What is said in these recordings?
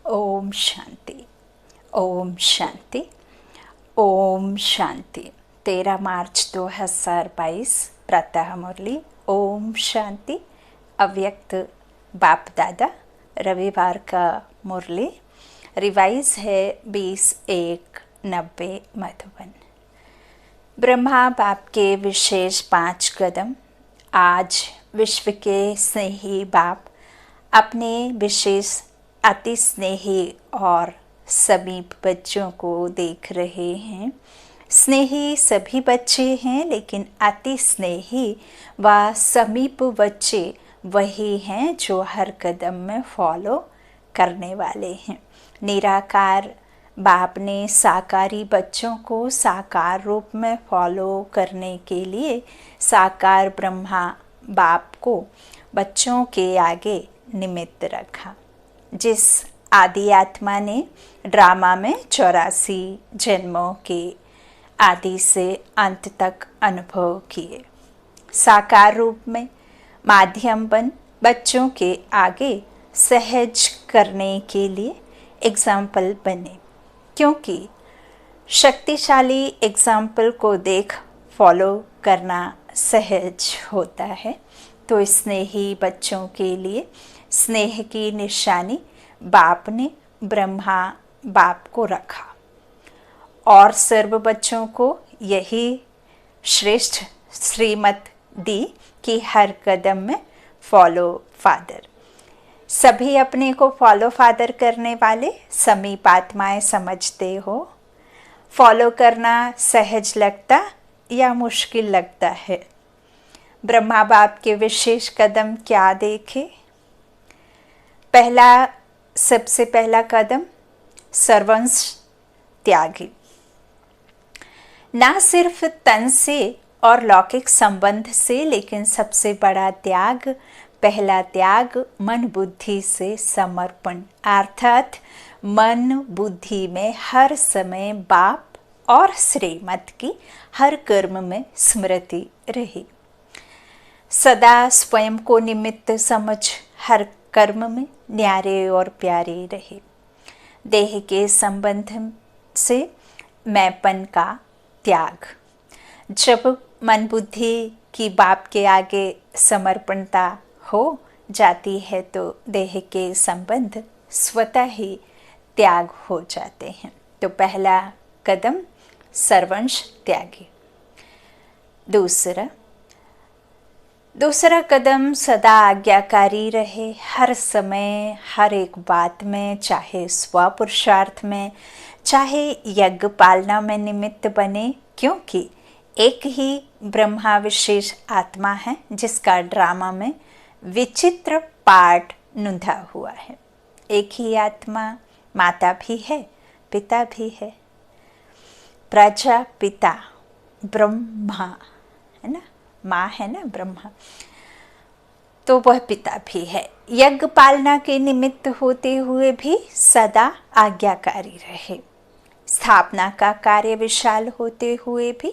ओम शांति। ओम शांति। ओम शांति। 13 मार्च 2022 प्रातः मुरली। ओम शांति। अव्यक्त बाप दादा रविवार का मुरली रिवाइज है 20/1/90 मधुबन। ब्रह्मा बाप के विशेष 5 कदम। आज विश्व के स्नेही बाप अपने विशेष अति स्नेही और समीप बच्चों को देख रहे हैं। स्नेही सभी बच्चे हैं, लेकिन अति स्नेही व समीप बच्चे वही हैं जो हर कदम में फॉलो करने वाले हैं। निराकार बाप ने साकारी बच्चों को साकार रूप में फॉलो करने के लिए साकार ब्रह्मा बाप को बच्चों के आगे निमित्त रखा। जिस आदि आत्मा ने ड्रामा में 84 जन्मों के आदि से अंत तक अनुभव किए, साकार रूप में माध्यम बन बच्चों के आगे सहज करने के लिए एग्जाम्पल बने, क्योंकि शक्तिशाली एग्जाम्पल को देख फॉलो करना सहज होता है। तो स्नेही बच्चों के लिए स्नेह की निशानी बाप ने ब्रह्मा बाप को रखा और सर्व बच्चों को यही श्रेष्ठ श्रीमत दी कि हर कदम में फॉलो फादर। सभी अपने को फॉलो फादर करने वाले समीप आत्माएं समझते हो। फॉलो करना सहज लगता या मुश्किल लगता है? ब्रह्मा बाप के विशेष कदम क्या देखे? सबसे पहला कदम सर्वंश त्यागी। ना सिर्फ तन से और लौकिक संबंध से, लेकिन सबसे बड़ा त्याग, पहला त्याग मन बुद्धि से समर्पण, अर्थात मन बुद्धि में हर समय बाप और श्रीमत की हर कर्म में स्मृति रही। सदा स्वयं को निमित्त समझ हर कर्म में न्यारे और प्यारे रहे। देह के संबंध से मैंपन का त्याग। जब मन बुद्धि की बाप के आगे समर्पणता हो जाती है तो देह के संबंध स्वतः ही त्याग हो जाते हैं। तो पहला कदम सर्वंश त्यागी। दूसरा कदम सदा आज्ञाकारी रहे, हर समय हर एक बात में, चाहे स्वपुरुषार्थ में, चाहे यज्ञ पालना में निमित्त बने, क्योंकि एक ही ब्रह्मा विशेष आत्मा है जिसका ड्रामा में विचित्र पार्ट नुंधा हुआ है। एक ही आत्मा माता भी है, पिता भी है। प्रजापिता ब्रह्मा है ना, माँ है ना ब्रह्मा, तो वह पिता भी है। यज्ञ पालना के निमित्त होते हुए भी सदा आज्ञाकारी रहे। स्थापना का कार्य विशाल होते हुए भी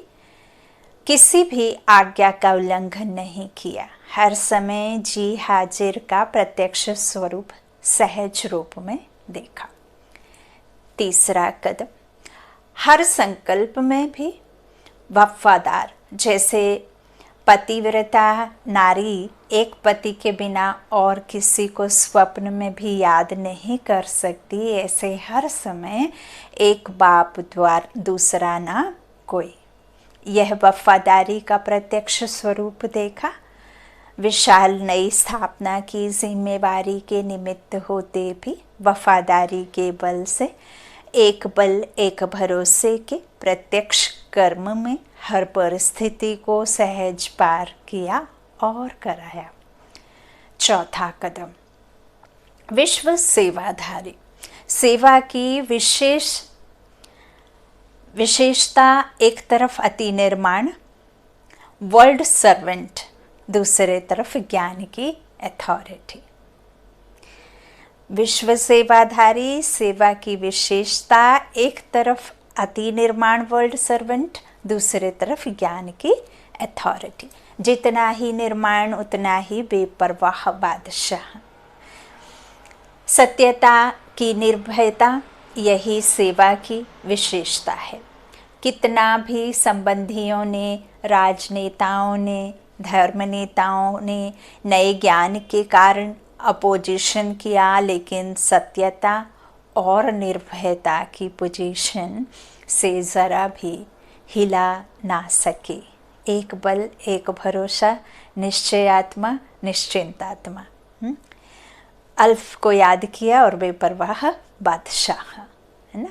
किसी भी आज्ञा का उल्लंघन नहीं किया। हर समय जी हाजिर का प्रत्यक्ष स्वरूप सहज रूप में देखा। तीसरा कदम हर संकल्प में भी वफादार। जैसे पतिव्रता नारी एक पति के बिना और किसी को स्वप्न में भी याद नहीं कर सकती, ऐसे हर समय एक बाप द्वार दूसरा ना कोई। यह वफादारी का प्रत्यक्ष स्वरूप देखा। विशाल नई स्थापना की जिम्मेवारी के निमित्त होते भी वफादारी के बल से एक बल एक भरोसे के प्रत्यक्ष कर्म में हर परिस्थिति को सहज पार किया और कराया। चौथा कदम विश्व सेवाधारी। सेवा की विशेषता एक तरफ अति निर्माण वर्ल्ड सर्वेंट, दूसरे तरफ ज्ञान की अथॉरिटी। विश्व सेवाधारी सेवा की विशेषता एक तरफ अति निर्माण वर्ल्ड सर्वेंट, दूसरे तरफ ज्ञान की अथॉरिटी। जितना ही निर्माण उतना ही बेपरवाह बादशाह। सत्यता कि निर्भयता यही सेवा की विशेषता है। कितना भी संबंधियों ने, राजनेताओं ने, धर्म नेताओं ने नए ज्ञान के कारण अपोजिशन किया, लेकिन सत्यता और निर्भयता की पोजीशन से ज़रा भी हिला ना सके। एक बल, एक भरोसा, निश्चयात्मा, निश्चिंतात्मा। अल्फ को याद किया और बेपरवाह बादशाह, है ना।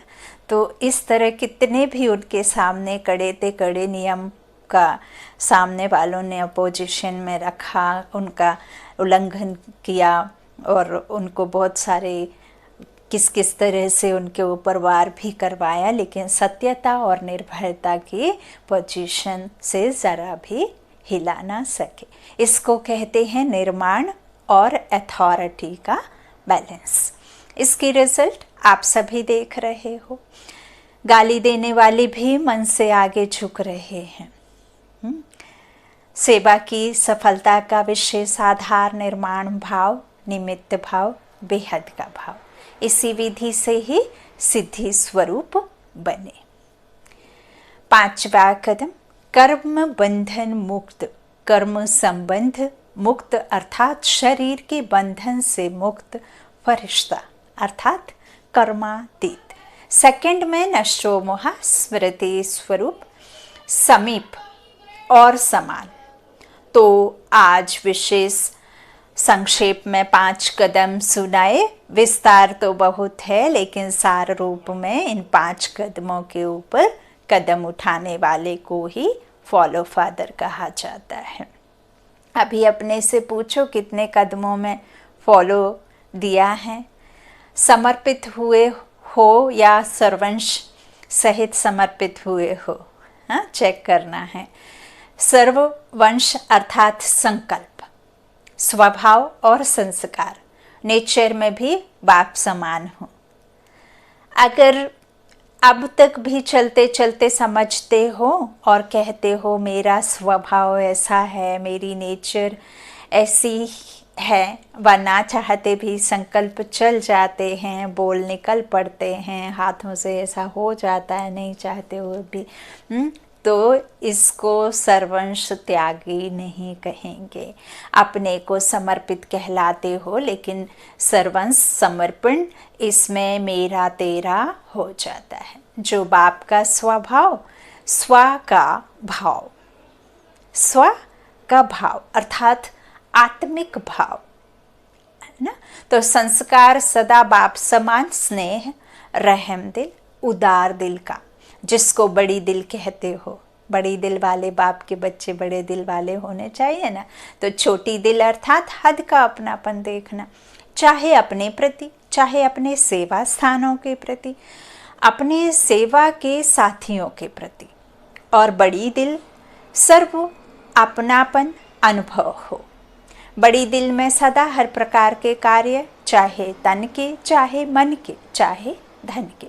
तो इस तरह कितने भी उनके सामने कड़े थे, कड़े नियम का सामने वालों ने अपोजिशन में रखा, उनका उल्लंघन किया और उनको बहुत सारे किस किस तरह से उनके ऊपर वार भी करवाया, लेकिन सत्यता और निर्भयता की पोजीशन से ज़रा भी हिला ना सके। इसको कहते हैं निर्माण और अथॉरिटी का बैलेंस। इसकी रिजल्ट आप सभी देख रहे हो। गाली देने वाले भी मन से आगे झुक रहे हैं। सेवा की सफलता का विशेष आधार निर्माण भाव, निमित्त भाव, बेहद का भाव। इसी विधि से ही सिद्धि स्वरूप बने। 5वां कदम, कर्म बंधन मुक्त, कर्म संबंध मुक्त अर्थात शरीर के बंधन से मुक्त फरिश्ता अर्थात कर्मातीत। सेकंड में नष्टो मोह, स्मृति स्वरूप, समीप और समान। तो आज विशेष संक्षेप में 5 कदम सुनाए। विस्तार तो बहुत है, लेकिन सार रूप में इन 5 कदमों के ऊपर कदम उठाने वाले को ही फॉलो फादर कहा जाता है। अभी अपने से पूछो कितने कदमों में फॉलो दिया है। समर्पित हुए हो या सर्वंश सहित समर्पित हुए हो, हाँ, चेक करना है। सर्ववंश अर्थात संकल्प, स्वभाव और संस्कार, नेचर में भी बाप समान हो। अगर अब तक भी चलते चलते समझते हो और कहते हो मेरा स्वभाव ऐसा है, मेरी नेचर ऐसी है, वरना चाहते भी संकल्प चल जाते हैं, बोल निकल पड़ते हैं, हाथों से ऐसा हो जाता है, नहीं चाहते हो भी, तो इसको सर्वंश त्यागी नहीं कहेंगे। अपने को समर्पित कहलाते हो, लेकिन सर्वंश समर्पण इसमें मेरा तेरा हो जाता है। जो बाप का स्वभाव, स्व का भाव, स्व का भाव अर्थात आत्मिक भाव, है ना। तो संस्कार सदा बाप समान, स्नेह, रहम दिल, उदार दिल का, जिसको बड़ी दिल कहते हो। बड़ी दिल वाले बाप के बच्चे बड़े दिल वाले होने चाहिए ना। तो छोटी दिल अर्थात हद का अपनापन देखना, चाहे अपने प्रति, चाहे अपने सेवा स्थानों के प्रति, अपने सेवा के साथियों के प्रति। और बड़ी दिल सर्व अपनापन अनुभव हो। बड़ी दिल में सदा हर प्रकार के कार्य, चाहे तन के, चाहे मन के, चाहे धन के,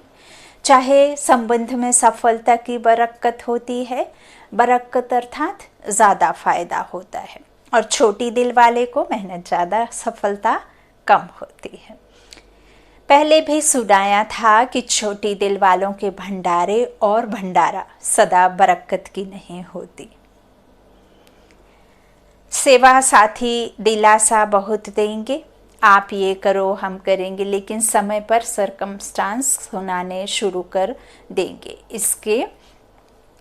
चाहे संबंध में सफलता की बरकत होती है। बरकत अर्थात ज़्यादा फायदा होता है, और छोटी दिल वाले को मेहनत ज़्यादा, सफलता कम होती है। पहले भी सुनाया था कि छोटी दिल वालों के भंडारे और भंडारा सदा बरकत की नहीं होती। सेवा साथी दिलासा बहुत देंगे, आप ये करो हम करेंगे, लेकिन समय पर सरकमस्टांस सुनाने शुरू कर देंगे। इसके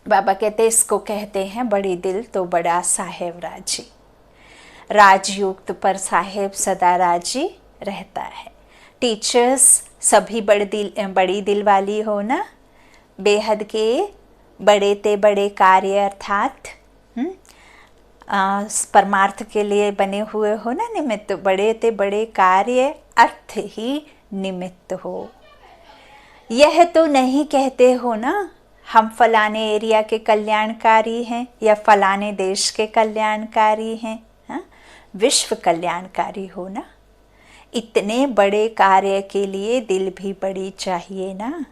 बाबा कहते इसको कहते हैं बड़ी दिल तो बड़ा साहेब राजी। राजयुक्त पर साहेब सदा राजी रहता है। टीचर्स सभी बड़ी दिल वाली हो ना, बेहद के बड़े ते बड़े कार्य अर्थात परमार्थ के लिए बने हुए हो ना निमित्त। बड़े ते बड़े कार्य अर्थ ही निमित्त हो। यह तो नहीं कहते हो ना हम फलाने एरिया के कल्याणकारी हैं या फलाने देश के कल्याणकारी हैं, हाँ? विश्व कल्याणकारी हो ना। इतने बड़े कार्य के लिए दिल भी बड़ी चाहिए ना।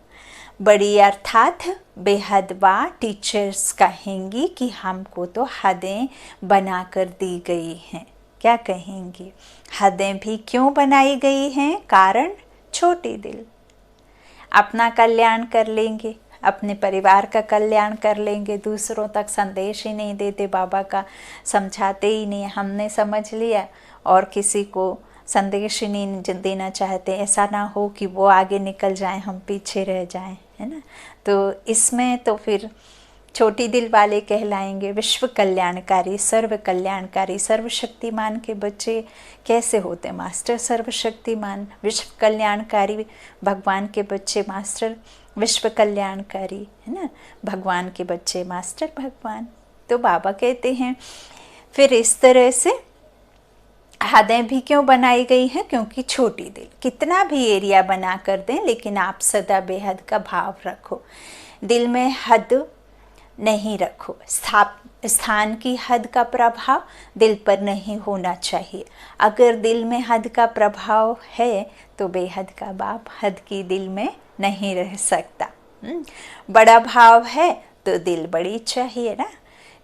बड़ी अर्थात बेहद बा। टीचर्स कहेंगी कि हमको तो हदें बना कर दी गई हैं। क्या कहेंगी? हदें भी क्यों बनाई गई हैं? कारण छोटी दिल। अपना कल्याण कर लेंगे, अपने परिवार का कल्याण कर लेंगे, दूसरों तक संदेश ही नहीं देते, बाबा का समझाते ही नहीं, हमने समझ लिया और किसी को संदेश ही नहीं देना चाहते। ऐसा ना हो कि वो आगे निकल जाएं, हम पीछे रह जाएं, है ना। तो इसमें तो फिर छोटी दिल वाले कहलाएंगे। विश्व कल्याणकारी, सर्व कल्याणकारी, सर्वशक्तिमान के बच्चे कैसे होते मास्टर? सर्वशक्तिमान, विश्व कल्याणकारी भगवान के बच्चे मास्टर विश्व कल्याणकारी, है ना। भगवान के बच्चे मास्टर भगवान। तो बाबा कहते हैं फिर इस तरह से हदें भी क्यों बनाई गई हैं? क्योंकि छोटी दिल, कितना भी एरिया बना कर दें लेकिन आप सदा बेहद का भाव रखो, दिल में हद नहीं रखो। स्थान की हद का प्रभाव दिल पर नहीं होना चाहिए। अगर दिल में हद का प्रभाव है तो बेहद का बाप हद की दिल में नहीं रह सकता। बड़ा भाव है तो दिल बड़ी चाहिए ना।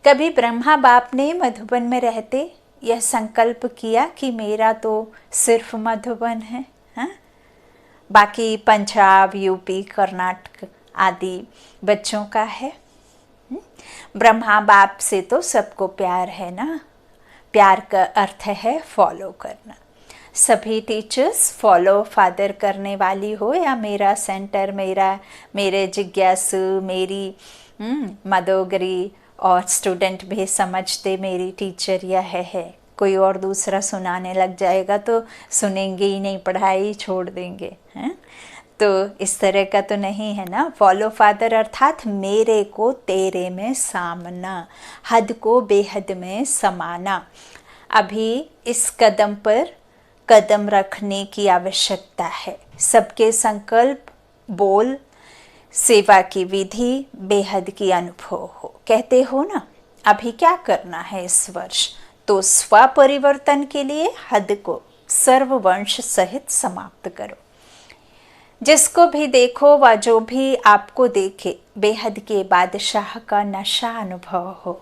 कभी ब्रह्मा बाप ने मधुबन में रहते यह संकल्प किया कि मेरा तो सिर्फ मधुबन है, हाँ? बाकी पंजाब, यूपी, कर्नाटक आदि बच्चों का है। ब्रह्मा बाप से तो सबको प्यार है ना। प्यार का अर्थ है फॉलो करना। सभी टीचर्स फॉलो फादर करने वाली हो या मेरा सेंटर, मेरे जिज्ञासु, मेरी मदोगरी और स्टूडेंट भी समझते मेरी टीचर यह है। कोई और दूसरा सुनाने लग जाएगा तो सुनेंगे ही नहीं, पढ़ाई छोड़ देंगे, हैं? तो इस तरह का तो नहीं है ना। फॉलो फादर अर्थात मेरे को तेरे में सामना, हद को बेहद में समाना। अभी इस कदम पर कदम रखने की आवश्यकता है। सबके संकल्प, बोल, सेवा की विधि, बेहद की अनुभव हो। कहते हो ना अभी क्या करना है इस वर्ष? तो स्व परिवर्तन के लिए हद को सर्ववंश सहित समाप्त करो। जिसको भी देखो व जो भी आपको देखे बेहद के बादशाह का नशा अनुभव हो।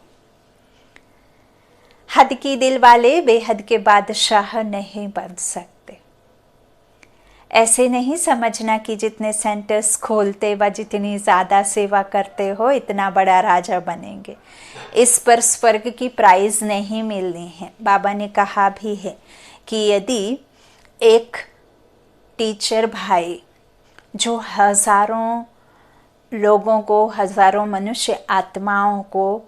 हद की दिल वाले बेहद के बादशाह नहीं बन सकते। ऐसे नहीं समझना कि जितने सेंटर्स खोलते व जितनी ज़्यादा सेवा करते हो इतना बड़ा राजा बनेंगे। इस पर स्वर्ग की प्राइज नहीं मिलनी है। बाबा ने कहा भी है कि यदि एक टीचर भाई जो हजारों लोगों को, हजारों मनुष्य आत्माओं को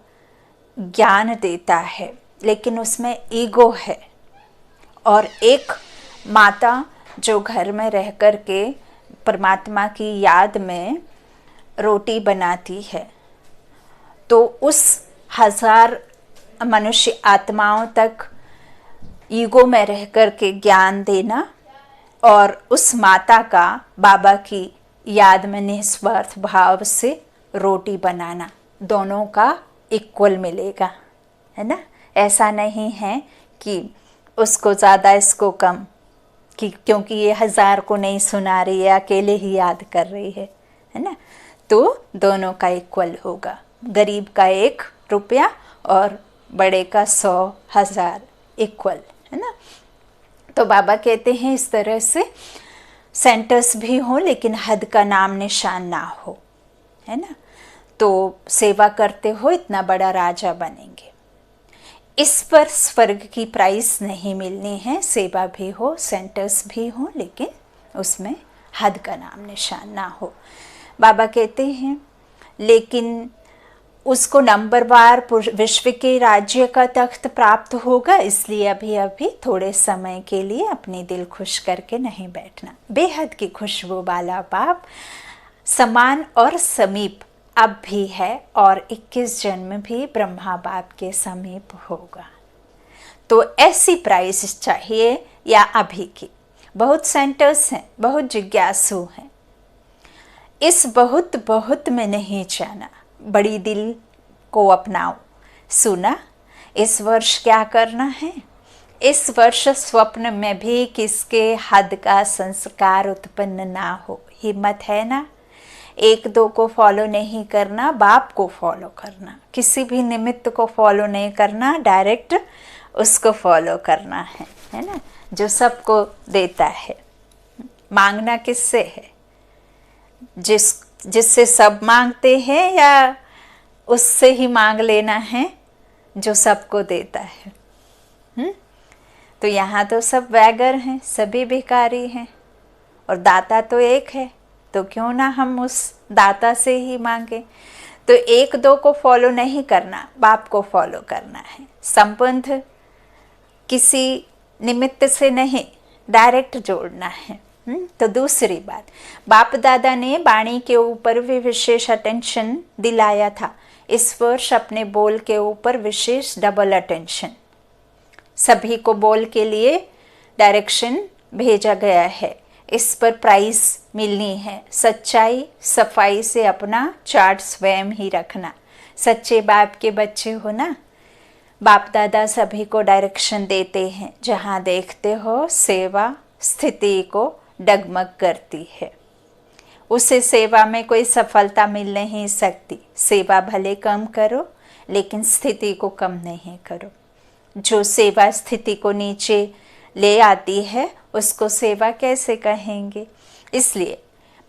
ज्ञान देता है लेकिन उसमें ईगो है, और एक माता जो घर में रह कर के परमात्मा की याद में रोटी बनाती है, तो उस हजार मनुष्य आत्माओं तक ईगो में रह कर के ज्ञान देना और उस माता का बाबा की याद में निस्वार्थ भाव से रोटी बनाना, दोनों का इक्वल मिलेगा, है ना। ऐसा नहीं है कि उसको ज़्यादा इसको कम, कि क्योंकि ये हजार को नहीं सुना रही है, अकेले ही याद कर रही है ना। तो दोनों का इक्वल होगा। गरीब का 1 रुपया और बड़े का 100 हजार इक्वल, है ना। तो बाबा कहते हैं इस तरह से सेंटर्स भी हो लेकिन हद का नाम निशान ना हो, है ना। तो सेवा करते हो इतना बड़ा राजा बनेंगे। इस पर स्वर्ग की प्राइस नहीं मिलनी है। सेवा भी हो, सेंटर्स भी हो, लेकिन उसमें हद का नाम निशान ना हो। बाबा कहते हैं लेकिन उसको नंबरवार विश्व के राज्य का तख्त प्राप्त होगा, इसलिए अभी थोड़े समय के लिए अपने दिल खुश करके नहीं बैठना। बेहद की खुशबू वाला बाप समान और समीप अब भी है और 21 जन्म भी ब्रह्मा बाप के समीप होगा। तो ऐसी प्राइस चाहिए या अभी की। बहुत सेंटर्स हैं, बहुत जिज्ञासु हैं। इस बहुत में नहीं जाना, बड़ी दिल को अपनाओ। सुना इस वर्ष क्या करना है? इस वर्ष स्वप्न में भी किसके हद का संस्कार उत्पन्न ना हो। हिम्मत है ना? 1-2 को फॉलो नहीं करना, बाप को फॉलो करना। किसी भी निमित्त को फॉलो नहीं करना, डायरेक्ट उसको फॉलो करना है ना, जो सबको देता है। मांगना किससे है? जिससे सब मांगते हैं, या उससे ही मांग लेना है जो सबको देता है? तो यहाँ तो सब वैगर हैं, सभी भिखारी हैं, और दाता तो एक है, तो क्यों ना हम उस दाता से ही मांगे। तो एक दो को फॉलो नहीं करना, बाप को फॉलो करना है। संबंध किसी निमित्त से नहीं, डायरेक्ट जोड़ना है। तो दूसरी बात, बाप दादा ने वाणी के ऊपर भी विशेष अटेंशन दिलाया था। इस वर्ष अपने बोल के ऊपर विशेष डबल अटेंशन, सभी को बोल के लिए डायरेक्शन भेजा गया है। इस पर प्राइज मिलनी है। सच्चाई सफाई से अपना चार्ट स्वयं ही रखना। सच्चे बाप के बच्चे हो ना, बाप दादा सभी को डायरेक्शन देते हैं। जहाँ देखते हो सेवा स्थिति को डगमग करती है, उसे सेवा में कोई सफलता मिल नहीं सकती। सेवा भले कम करो, लेकिन स्थिति को कम नहीं करो। जो सेवा स्थिति को नीचे ले आती है, उसको सेवा कैसे कहेंगे? इसलिए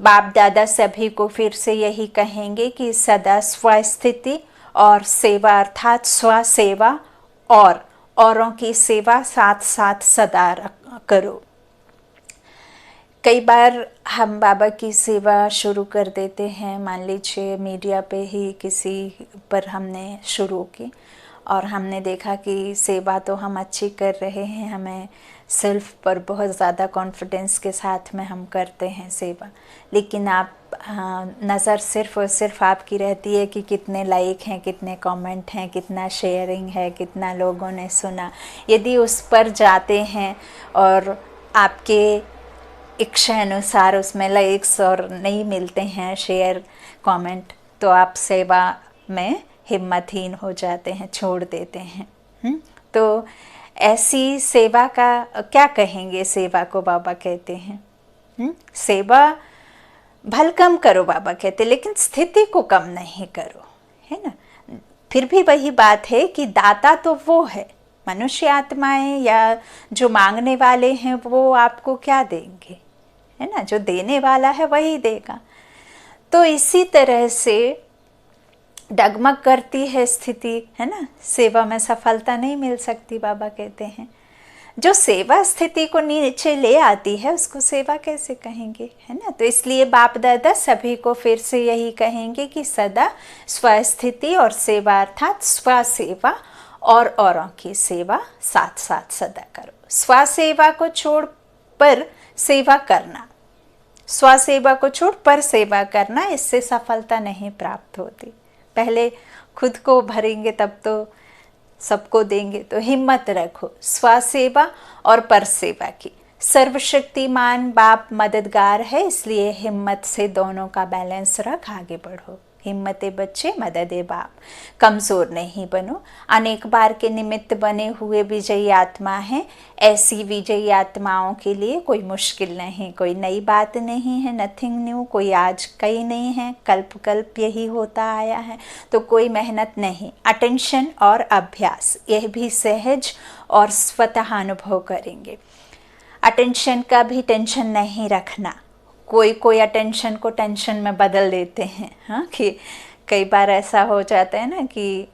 बाप दादा सभी को फिर से यही कहेंगे कि सदा स्वस्थिति और सेवा अर्थात स्व सेवा और औरों की सेवा साथ साथ सदा करो। कई बार हम बाबा की सेवा शुरू कर देते हैं, मान लीजिए मीडिया पे ही किसी पर हमने शुरू की और हमने देखा कि सेवा तो हम अच्छी कर रहे हैं, हमें सेल्फ पर बहुत ज़्यादा कॉन्फिडेंस के साथ में हम करते हैं सेवा, लेकिन आप नज़र सिर्फ और सिर्फ आपकी रहती है कि कितने लाइक हैं, कितने कमेंट हैं, कितना शेयरिंग है, कितना लोगों ने सुना। यदि उस पर जाते हैं और आपके इच्छा अनुसार उसमें लाइक्स और नहीं मिलते हैं, शेयर कमेंट, तो आप सेवा में हिम्मतहीन हो जाते हैं, छोड़ देते हैं। तो ऐसी सेवा का क्या कहेंगे? सेवा को बाबा कहते हैं सेवा भल कम करो, बाबा कहते, लेकिन स्थिति को कम नहीं करो, है ना। फिर भी वही बात है कि दाता तो वो है, मनुष्य आत्माएं या जो मांगने वाले हैं वो आपको क्या देंगे, है ना। जो देने वाला है वही देगा। तो इसी तरह से डगमग करती है स्थिति, है ना। सेवा में सफलता नहीं मिल सकती, बाबा कहते हैं। जो सेवा स्थिति को नीचे ले आती है उसको सेवा कैसे कहेंगे, है ना। तो इसलिए बाप दादा सभी को फिर से यही कहेंगे कि सदा स्वस्थिति और सेवा अर्थात स्व सेवा और औरों की सेवा साथ साथ सदा करो। स्व सेवा को छोड़ पर सेवा करना, स्व सेवा को छोड़ पर सेवा करना, इससे सफलता नहीं प्राप्त होती। पहले खुद को भरेंगे तब तो सबको देंगे। तो हिम्मत रखो स्व सेवा और पर सेवा की। सर्वशक्तिमान बाप मददगार है, इसलिए हिम्मत से दोनों का बैलेंस रख आगे बढ़ो। हिम्मते बच्चे मददे बाप, कमज़ोर नहीं बनो। अनेक बार के निमित्त बने हुए विजयी आत्मा हैं। ऐसी विजयी आत्माओं के लिए कोई मुश्किल नहीं, कोई नई बात नहीं है, नथिंग न्यू, कोई आज कहीं नहीं है, कल्प कल्प यही होता आया है। तो कोई मेहनत नहीं, अटेंशन और अभ्यास, यह भी सहज और स्वतः अनुभव करेंगे। अटेंशन का भी टेंशन नहीं रखना। कोई अटेंशन को टेंशन में बदल देते हैं, हाँ, कि कई बार ऐसा हो जाता है ना कि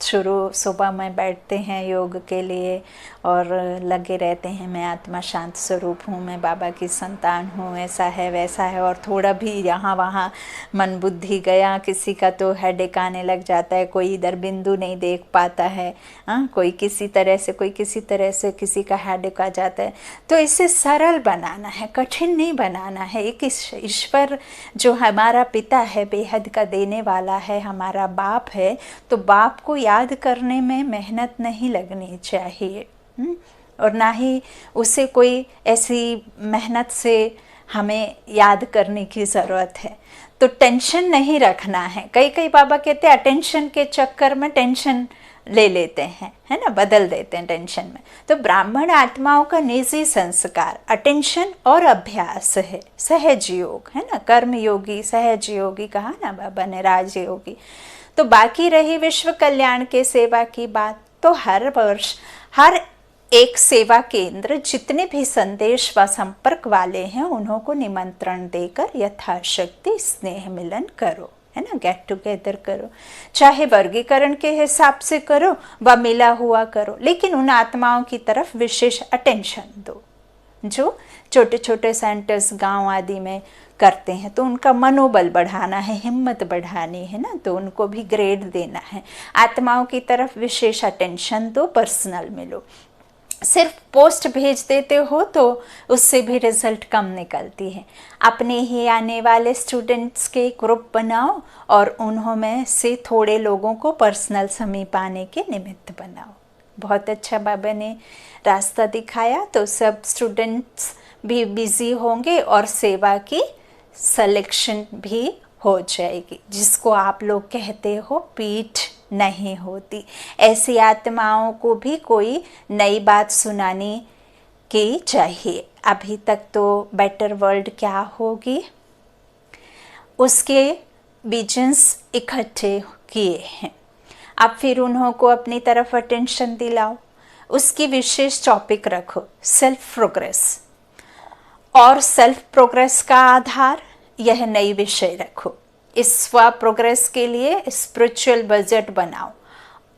शुरू सुबह में बैठते हैं योग के लिए और लगे रहते हैं, मैं आत्मा शांत स्वरूप हूँ, मैं बाबा की संतान हूँ, ऐसा है वैसा है, और थोड़ा भी यहाँ वहाँ मन बुद्धि गया, किसी का तो हेडेक आने लग जाता है, कोई इधर बिंदु नहीं देख पाता है, हाँ, कोई किसी तरह से किसी का हेडेक आ जाता है। तो इसे सरल बनाना है, कठिन नहीं बनाना है। एक ईश्वर जो हमारा पिता है, बेहद का देने वाला है, हमारा बाप है, तो बाप को याद करने में मेहनत नहीं लगनी चाहिए, और ना ही उसे कोई ऐसी मेहनत से हमें याद करने की ज़रूरत है। तो टेंशन नहीं रखना है। कई बाबा कहते हैं अटेंशन के चक्कर में टेंशन ले लेते हैं, है ना, बदल देते हैं टेंशन में। तो ब्राह्मण आत्माओं का निजी संस्कार अटेंशन और अभ्यास है, सहज योग, है ना। कर्म योगी सहज योगी कहा ना बाबा ने, राजयोगी। तो बाकी रही विश्व कल्याण के सेवा की बात, तो हर वर्ष हर एक सेवा केंद्र जितने भी संदेश व संपर्क वाले हैं उन्हों को निमंत्रण देकर यथाशक्ति स्नेह मिलन करो, है ना, गेट टुगेदर करो। चाहे वर्गीकरण के हिसाब से करो व मिला हुआ करो, लेकिन उन आत्माओं की तरफ विशेष अटेंशन दो जो छोटे छोटे सेंटर्स गांव आदि में करते हैं। तो उनका मनोबल बढ़ाना है, हिम्मत बढ़ानी है ना, तो उनको भी ग्रेड देना है। आत्माओं की तरफ विशेष अटेंशन दो, पर्सनल मिलो। सिर्फ पोस्ट भेज देते हो तो उससे भी रिजल्ट कम निकलती है। अपने ही आने वाले स्टूडेंट्स के ग्रुप बनाओ और उन्हों में से थोड़े लोगों को पर्सनल समीप आने के निमित्त बनाओ। बहुत अच्छा बाबा ने रास्ता दिखाया, तो सब स्टूडेंट्स भी बिजी होंगे और सेवा की सिलेक्शन भी हो जाएगी, जिसको आप लोग कहते हो पीठ नहीं होती। ऐसी आत्माओं को भी कोई नई बात सुनानी की चाहिए। अभी तक तो बेटर वर्ल्ड क्या होगी उसके विजन्स इकट्ठे किए हैं। अब फिर उन्हों को अपनी तरफ अटेंशन दिलाओ, उसकी विशेष टॉपिक रखो, सेल्फ प्रोग्रेस। और सेल्फ प्रोग्रेस का आधार यह नई विषय रखो। इस स्व प्रोग्रेस के लिए स्पिरिचुअल बजट बनाओ,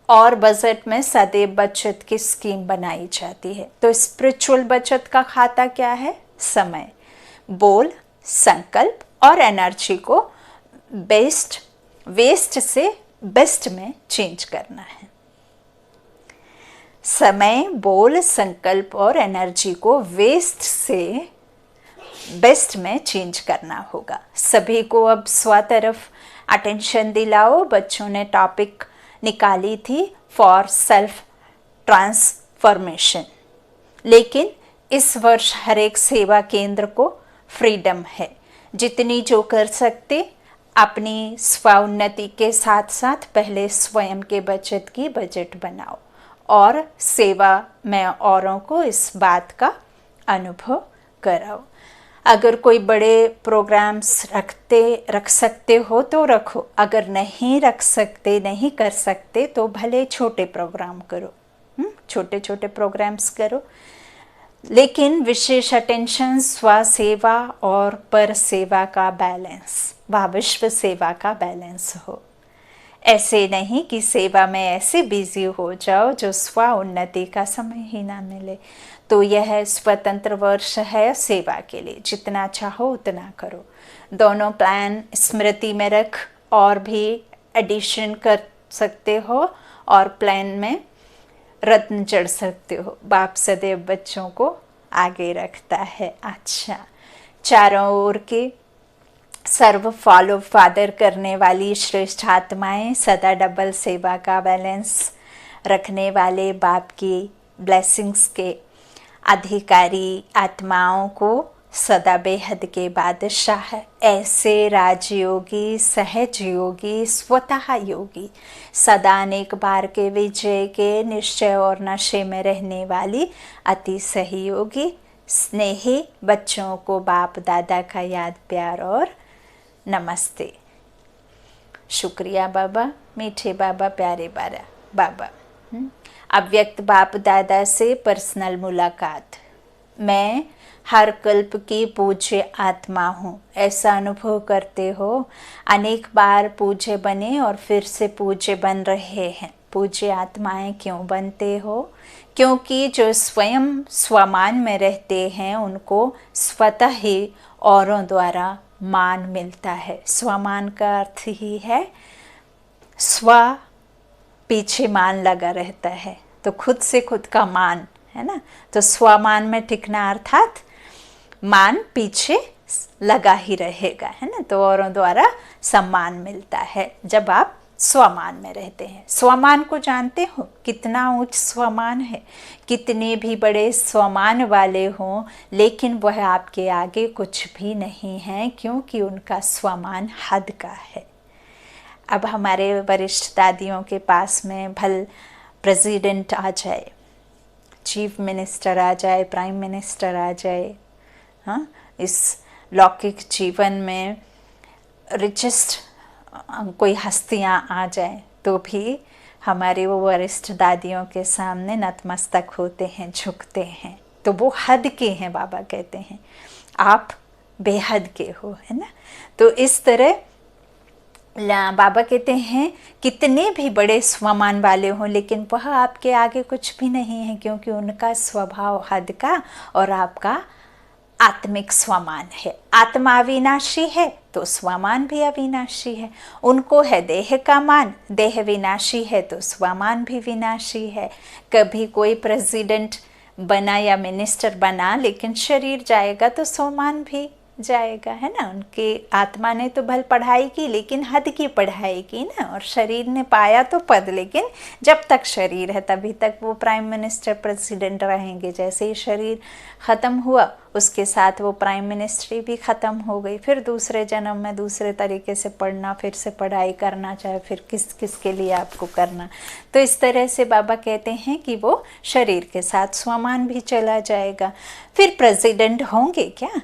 और बजट में सदैव बचत की स्कीम बनाई जाती है। तो स्पिरिचुअल बचत का खाता क्या है? समय, बोल, संकल्प और एनर्जी को वेस्ट से बेस्ट में चेंज करना है। समय, बोल, संकल्प और एनर्जी को वेस्ट से बेस्ट में चेंज करना होगा। सभी को अब स्व तरफ अटेंशन दिलाओ। बच्चों ने टॉपिक निकाली थी फॉर सेल्फ ट्रांसफॉर्मेशन, लेकिन इस वर्ष हर एक सेवा केंद्र को फ्रीडम है। जितनी जो कर सकते अपनी स्वोन्नति के साथ साथ पहले स्वयं के बचत की बजट बनाओ और सेवा में औरों को इस बात का अनुभव कराओ। अगर कोई बड़े प्रोग्राम्स रख सकते हो तो रखो, अगर नहीं रख सकते, नहीं कर सकते तो भले छोटे प्रोग्राम करो, छोटे छोटे प्रोग्राम्स करो, लेकिन विशेष अटेंशन स्व सेवा और पर सेवा का बैलेंस व विश्व सेवा का बैलेंस हो। ऐसे नहीं कि सेवा में ऐसे बिजी हो जाओ जो स्व उन्नति का समय ही ना मिले। तो यह स्वतंत्र वर्ष है सेवा के लिए, जितना चाहो उतना करो। दोनों प्लान स्मृति में रख और भी एडिशन कर सकते हो और प्लान में रत्न चढ़ सकते हो। बाप सदैव बच्चों को आगे रखता है। अच्छा, चारों ओर के सर्व फॉलो फादर करने वाली श्रेष्ठ आत्माएं, सदा डबल सेवा का बैलेंस रखने वाले बाप की ब्लेसिंग्स के अधिकारी आत्माओं को सदा बेहद के बादशाह, ऐसे राजयोगी, सहज योगी, स्वतः योगी, सदा अनेक बार के विजय के निश्चय और नशे में रहने वाली अति सहयोगी स्नेही बच्चों को बाप दादा का याद, प्यार और नमस्ते। शुक्रिया बाबा, मीठे बाबा, प्यारे बाबा। अव्यक्त बाप दादा से पर्सनल मुलाकात। मैं हर कल्प की पूज्य आत्मा हूँ, ऐसा अनुभव करते हो। अनेक बार पूज्य बने और फिर से पूज्य बन रहे हैं। पूज्य आत्माएं क्यों बनते हो? क्योंकि जो स्वयं स्वमान में रहते हैं उनको स्वतः ही औरों द्वारा मान मिलता है। स्वमान का अर्थ ही है स्व पीछे मान लगा रहता है, तो खुद से खुद का मान, है ना। तो स्वमान में टिकना अर्थात मान पीछे लगा ही रहेगा, है ना। तो औरों द्वारा सम्मान मिलता है जब आप स्वमान में रहते हैं। स्वमान को जानते हो कितना उच्च स्वमान है। कितने भी बड़े स्वमान वाले हों लेकिन वह आपके आगे कुछ भी नहीं है, क्योंकि उनका स्वमान हद का है। अब हमारे वरिष्ठ दादियों के पास में भल प्रेसिडेंट आ जाए, चीफ मिनिस्टर आ जाए, प्राइम मिनिस्टर आ जाए, हाँ, इस लौकिक जीवन में रिचेस्ट कोई हस्तियाँ आ जाए, तो भी हमारे वो वरिष्ठ दादियों के सामने नतमस्तक होते हैं, झुकते हैं, तो वो हद के हैं। बाबा कहते हैं आप बेहद के हो, है ना। तो इस तरह बाबा कहते हैं कितने भी बड़े स्वमान वाले हों, लेकिन वह आपके आगे कुछ भी नहीं है, क्योंकि उनका स्वभाव हद का और आपका आत्मिक स्वमान है। आत्मा अविनाशी है तो स्वमान भी अविनाशी है। उनको है देह का मान, देह विनाशी है तो स्वमान भी विनाशी है। कभी कोई प्रेसिडेंट बना या मिनिस्टर बना, लेकिन शरीर जाएगा तो स्वमान भी जाएगा, है ना। उनके आत्मा ने तो भल पढ़ाई की, लेकिन हद की पढ़ाई की ना, और शरीर ने पाया तो पद, लेकिन जब तक शरीर है तभी तक वो प्राइम मिनिस्टर प्रेसिडेंट रहेंगे। जैसे ही शरीर ख़त्म हुआ उसके साथ वो प्राइम मिनिस्ट्री भी ख़त्म हो गई। फिर दूसरे जन्म में दूसरे तरीके से पढ़ना, फिर से पढ़ाई करना, चाहे फिर किस किस के लिए आपको करना। तो इस तरह से बाबा कहते हैं कि वो शरीर के साथ स्वमान भी चला जाएगा। फिर प्रेसिडेंट होंगे क्या?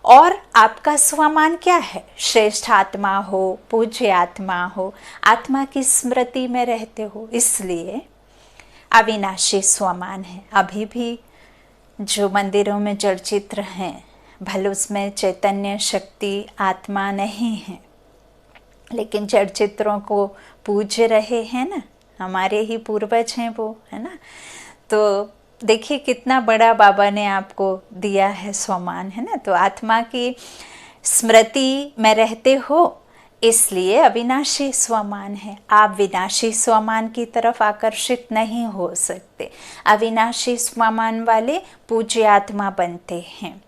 और आपका स्वमान क्या है? श्रेष्ठ आत्मा हो, पूज्य आत्मा हो, आत्मा की स्मृति में रहते हो, इसलिए अविनाशी स्वमान है। अभी भी जो मंदिरों में जड़ चित्र हैं, भले उसमें चैतन्य शक्ति आत्मा नहीं है, लेकिन जड़ चित्रों को पूज रहे हैं ना, हमारे ही पूर्वज हैं वो, है ना। तो देखिए कितना बड़ा बाबा ने आपको दिया है स्वमान, है ना। तो आत्मा की स्मृति में रहते हो, इसलिए अविनाशी स्वमान है। आप विनाशी स्वमान की तरफ आकर्षित नहीं हो सकते। अविनाशी स्वमान वाले पूज्य आत्मा बनते हैं।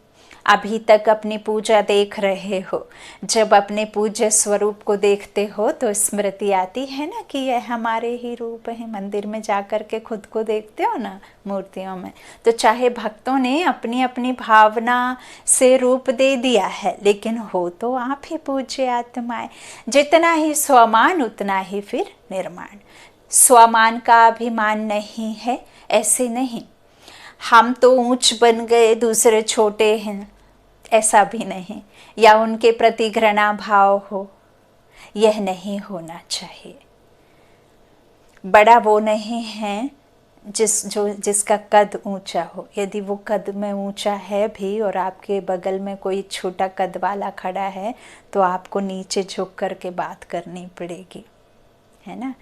अभी तक अपनी पूजा देख रहे हो, जब अपने पूज्य स्वरूप को देखते हो तो स्मृति आती है ना कि यह हमारे ही रूप है। मंदिर में जाकर के खुद को देखते हो ना मूर्तियों में, तो चाहे भक्तों ने अपनी अपनी भावना से रूप दे दिया है, लेकिन हो तो आप ही पूज्य आत्माएं। जितना ही स्वमान उतना ही फिर निर्माण। स्वमान का अभिमान नहीं है, ऐसे नहीं हम तो ऊंच बन गए दूसरे छोटे हैं, ऐसा भी नहीं, या उनके प्रति घृणा भाव हो, यह नहीं होना चाहिए। बड़ा वो नहीं है जिसका कद ऊंचा हो। यदि वो कद में ऊंचा है भी और आपके बगल में कोई छोटा कद वाला खड़ा है, तो आपको नीचे झुक कर के बात करनी पड़ेगी, है ना।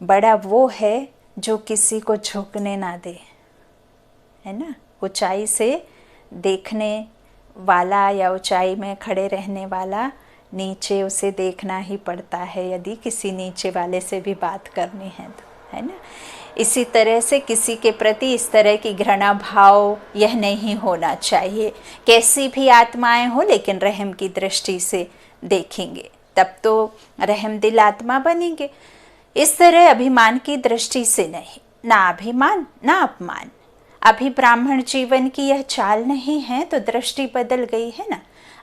बड़ा वो है जो किसी को झुकने ना दे, है ना। ऊंचाई से देखने वाला या ऊंचाई में खड़े रहने वाला नीचे उसे देखना ही पड़ता है, यदि किसी नीचे वाले से भी बात करनी है तो, है ना। इसी तरह से किसी के प्रति इस तरह की घृणा भाव यह नहीं होना चाहिए। कैसी भी आत्माएं हो, लेकिन रहम की दृष्टि से देखेंगे, तब तो रहम दिल आत्मा बनेंगे। इस तरह अभिमान की दृष्टि से नहीं, ना अभिमान ना अपमान। अभी ब्राह्मण जीवन की यह चाल नहीं है तो दृष्टि बदल गई है ना।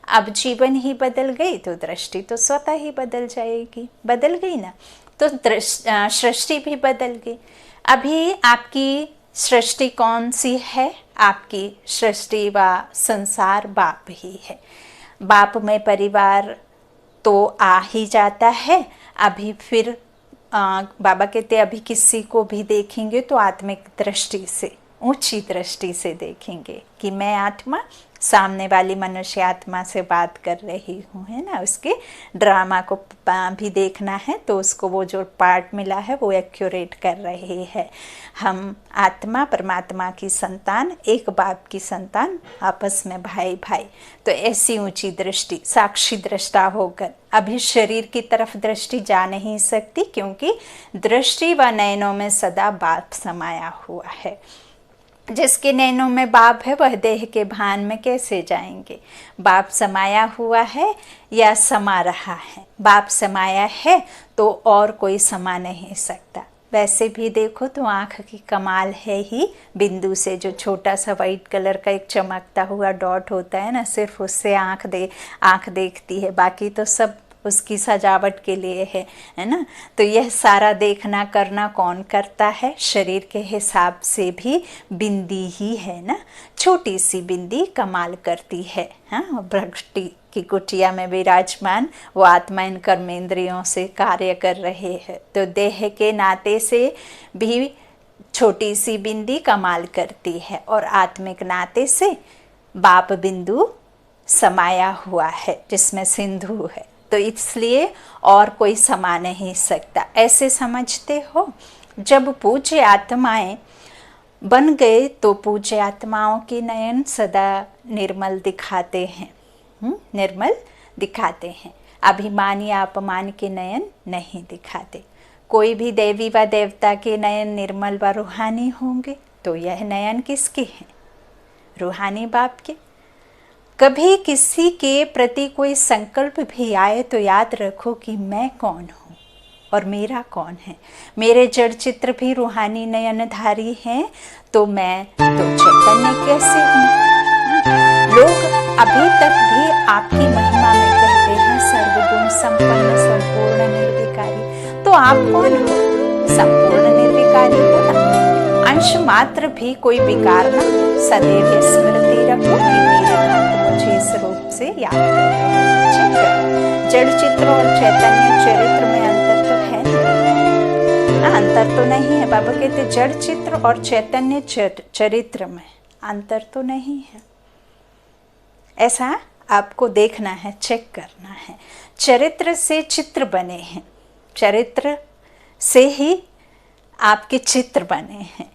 अब जीवन ही बदल गई तो दृष्टि तो स्वतः ही बदल जाएगी, बदल गई ना, तो सृष्टि भी बदल गई। अभी आपकी सृष्टि कौन सी है? आपकी सृष्टि व संसार बाप ही है। बाप में परिवार तो आ ही जाता है। अभी फिर बाबा कहते अभी किसी को भी देखेंगे तो आत्मिक दृष्टि से, ऊंची दृष्टि से देखेंगे कि मैं आत्मा सामने वाली मनुष्य आत्मा से बात कर रही हूँ, है ना। उसके ड्रामा को भी देखना है तो उसको वो जो पार्ट मिला है वो एक्यूरेट कर रही है। हम आत्मा परमात्मा की संतान, एक बाप की संतान, आपस में भाई भाई। तो ऐसी ऊंची दृष्टि, साक्षी दृष्टा होकर अभी शरीर की तरफ दृष्टि जा नहीं सकती, क्योंकि दृष्टि व नयनों में सदा बाप समाया हुआ है। जिसके नैनों में बाप है वह देह के भान में कैसे जाएंगे? बाप समाया हुआ है या समा रहा है? बाप समाया है तो और कोई समा नहीं सकता। वैसे भी देखो तो आँख की कमाल है ही, बिंदु से जो छोटा सा वाइट कलर का एक चमकता हुआ डॉट होता है ना, सिर्फ उससे आँख देखती है, बाकी तो सब उसकी सजावट के लिए है ना। तो यह सारा देखना करना कौन करता है? शरीर के हिसाब से भी बिंदी ही है ना, छोटी सी बिंदी कमाल करती है। हाँ, भ्रष्टि की कुटिया में विराजमान वो आत्मा इन कर्मेंद्रियों से कार्य कर रहे हैं। तो देह के नाते से भी छोटी सी बिंदी कमाल करती है, और आत्मिक नाते से बाप बिंदु समाया हुआ है जिसमें सिंधु है। तो इसलिए और कोई समा नहीं सकता। ऐसे समझते हो? जब पूज्य आत्माएं बन गए तो पूज्य आत्माओं के नयन सदा निर्मल दिखाते हैं, निर्मल दिखाते हैं। अभिमान या अपमान के नयन नहीं दिखाते। कोई भी देवी व देवता के नयन निर्मल व रूहानी होंगे, तो यह नयन किसके हैं? रूहानी बाप के। कभी किसी के प्रति कोई संकल्प भी आए तो याद रखो कि मैं कौन हूँ और मेरा कौन है। मेरे जड़ चित्र भी रूहानी नयनधारी हैं, तो मैं तो चैतन्य कैसे हूँ? लोग अभी तक भी आपकी महिमा में कहते हैं सर्वगुण संपन्न संपूर्ण निर्विकारी। तो आप कौन हो? संपूर्ण निर्विकारी हो ना। अंश मात्र भी कोई विकार ना। सदैव स्मृति रखो कि मेरे भक्त मुझे इस रूप से याद कर। जड़ चित्र और चैतन्य चरित्र में अंतर तो है ना? अंतर तो नहीं है। बाबा कहते जड़ चित्र और चैतन्य चरित्र में अंतर तो नहीं है। ऐसा आपको देखना है, चेक करना है। चरित्र से चित्र बने हैं, चरित्र से ही आपके चित्र बने हैं।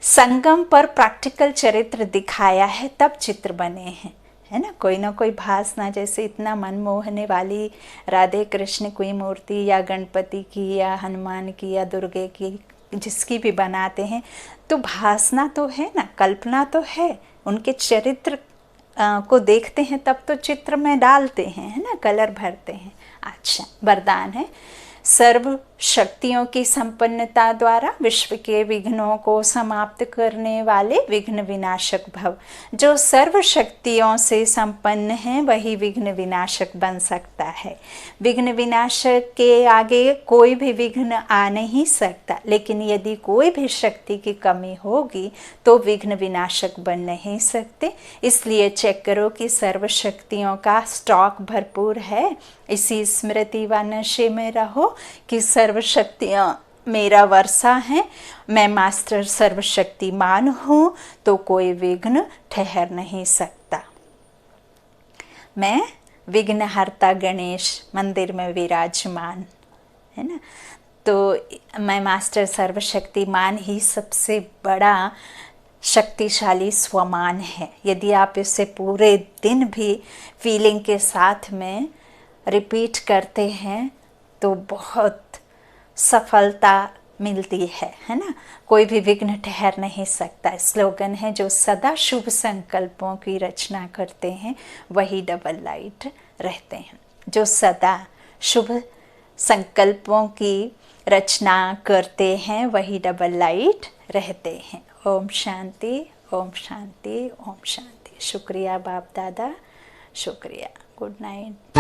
संगम पर प्रैक्टिकल चरित्र दिखाया है तब चित्र बने हैं, है ना। कोई ना कोई भासना, जैसे इतना मन मोहने वाली राधे कृष्ण कोई मूर्ति या गणपति की या हनुमान की या दुर्गे की, जिसकी भी बनाते हैं, तो भासना तो है ना, कल्पना तो है। उनके चरित्र को देखते हैं तब तो चित्र में डालते हैं, है ना, कलर भरते हैं। अच्छा, वरदान है सर्व शक्तियों की संपन्नता द्वारा विश्व के विघ्नों को समाप्त करने वाले विघ्न विनाशक भव। जो सर्व शक्तियों से संपन्न है वही विघ्न विनाशक बन सकता है। विघ्न विनाशक के आगे कोई भी विघ्न आ नहीं सकता, लेकिन यदि कोई भी शक्ति की कमी होगी तो विघ्न विनाशक बन नहीं सकते। इसलिए चेक करो कि सर्व शक्तियों का स्टॉक भरपूर है। इसी स्मृति व नशे में रहो कि सर्व शक्तियाँ मेरा वर्षा है, मैं मास्टर सर्वशक्तिमान हूँ, तो कोई विघ्न ठहर नहीं सकता। मैं विघ्नहर्ता गणेश मंदिर में विराजमान, है ना। तो मैं मास्टर सर्वशक्तिमान ही सबसे बड़ा शक्तिशाली स्वमान है। यदि आप इसे पूरे दिन भी फीलिंग के साथ में रिपीट करते हैं तो बहुत सफलता मिलती है ना। कोई भी विघ्न ठहर नहीं सकता। स्लोगन है जो सदा शुभ संकल्पों की रचना करते हैं वही डबल लाइट रहते हैं। जो सदा शुभ संकल्पों की रचना करते हैं वही डबल लाइट रहते हैं। ओम शांति, ओम शांति, ओम शांति। शुक्रिया बाप दादा, शुक्रिया। Good night.